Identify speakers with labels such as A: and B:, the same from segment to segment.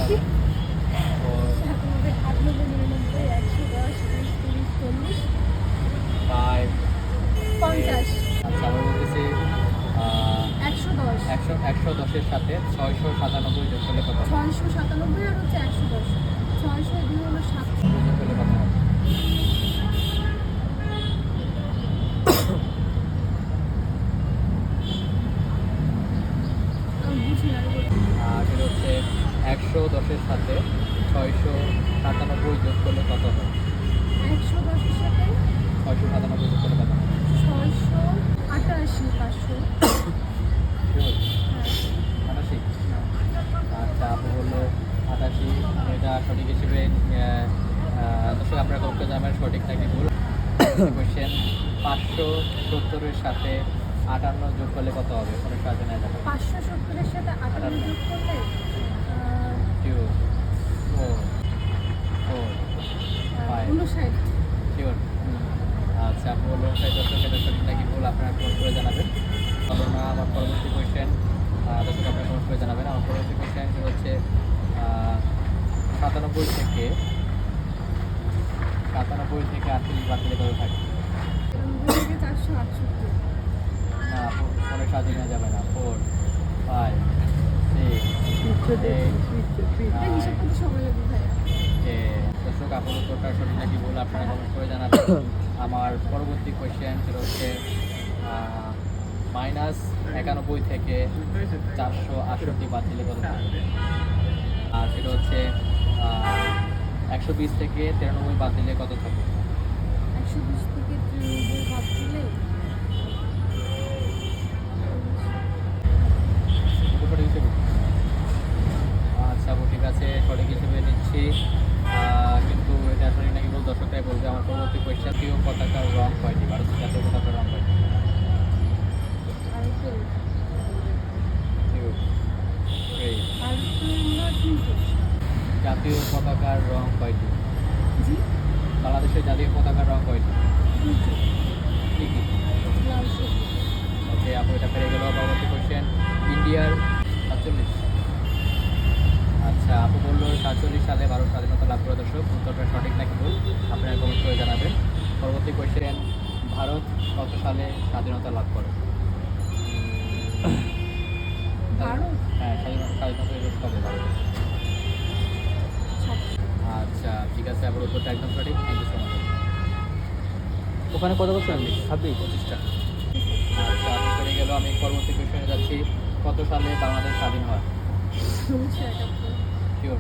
A: হবে। ও 5
B: 50
A: আচ্ছা আবার বলতেছি
B: 110
A: 110-এর সাথে 697 যোগ করলে কত হবে?
B: 697 আর হচ্ছে 110 600 এগুলো হলো 700
A: যোগ করলে কত হবে?
B: বুঝি না
A: সেটা হচ্ছে 110-এর সাথে 697 যোগ করলে কত হবে?
B: 110 এর সাথে
A: 697 যোগ করলে কত হবে?
B: 688 500
A: Sure? 88? আচ্ছা আপু বললো 88, এটা সঠিক হিসেবে দর্শক আপনারা করতে যাবেন সঠিক নাকি ভুল। কোয়েশ্চেন 570-এর সাথে 58 যোগ করলে কত হবে? কোনো সাহায্য নেওয়া যাবে?
B: 570 এর সাথে 58 যোগ করলে
A: 2 4 4 5
B: 59
A: শিওর? আচ্ছা আপু বললো দর্শক এটা সঠিক নাকি ভুল আপনারা কমেন্ট করে জানাবেন। তবে না আমার পরবর্তী কোয়েশ্চেন দর্শক আপনারা কমেন্ট করে জানাবেন। আমার পরবর্তী কোয়েশ্চেন হচ্ছে 97 থেকে 38 বাদ দিলে কত থাকে?
B: 92 থেকে 468
A: না ফোনে সাহায্য নেওয়া যাবে না। 4 5 6
B: এটা হিসাব করতে সময় লাগবে ভাইয়া
A: দর্শক আপনার উত্তরটা সঠিক নাকি ভুল আপনারা কমেন্ট করে জানাবেন। আমার পরবর্তী কোয়েশ্চেন সেটা হচ্ছে -91 থেকে 468 বাদ দিলে কত থাকে? আর সেটা হচ্ছে 120 থেকে 93 বাদ দিলে কত থাকে?
B: 120 থেকে 93 বাদ দিলে
A: সঠিক হিসেবে আচ্ছা আপু ঠিক আছে সঠিক হিসেবে নিচ্ছি, কিন্তু এটা সঠিক নাকি ভুল দর্শকটাই বলবে। আমার পরবর্তী কোয়েশ্চেন জাতীয় পতাকার রং কয়টি? ভারতের জাতীয় পতাকার রং কয়টি?
B: আর একটু
A: Two, three.
B: আর একটু আমরা কিন্তু
A: জাতীয় পতাকার রং কয়টি?
B: জি
A: বাংলাদেশের জাতীয় পতাকার রং কয়টি?
B: কিন্তু
A: কি কি?
B: লাল সবুজ
A: ওকে আপু এটা পেরে গেল। পরবর্তী কোয়েশ্চেন ইন্ডিয়ার 47। আচ্ছা আপু বললো 47 সালে ভারত স্বাধীনতা লাভ করে। দর্শক উত্তরটা সঠিক নাকি ভুল আপনারা কমেন্ট করে জানাবেন। পরবর্তী কোয়েশ্চেন ভারত কত সালে স্বাধীনতা লাভ করে?
B: ভারত
A: হ্যাঁ স্বাধীনতা দিবস কবে ভারত? আচ্ছা ঠিক আছে আপনার উত্তরটা একদম সঠিক। Thank you so much.
C: ওখানে কত বছর 26
A: 25টা। আচ্ছা আপনি পেরে গেল। আমি পরবর্তী কোয়েশ্চনে যাচ্ছি কত সালে বাংলাদেশ স্বাধীন হয়?
B: 1971
A: শিওর?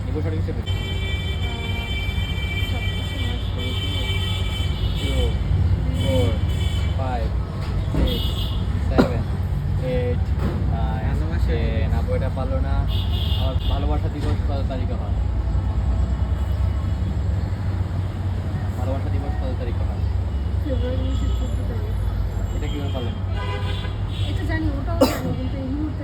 A: এগুলো সঠিক হিসেবে? 2 4 5 6 7 8 9 10 আপু এটা পারলো না। আমার ভালোবাসা দিবস কত তারিখে হয়? ভালোবাসা দিবস কত তারিখে হয়?
B: ফেব্রুয়ারি 14 তারিখ
A: এটা কীভাবে পারলেন?
B: এটা জানি ওটাও জানি কিন্তু এই মুহূর্তে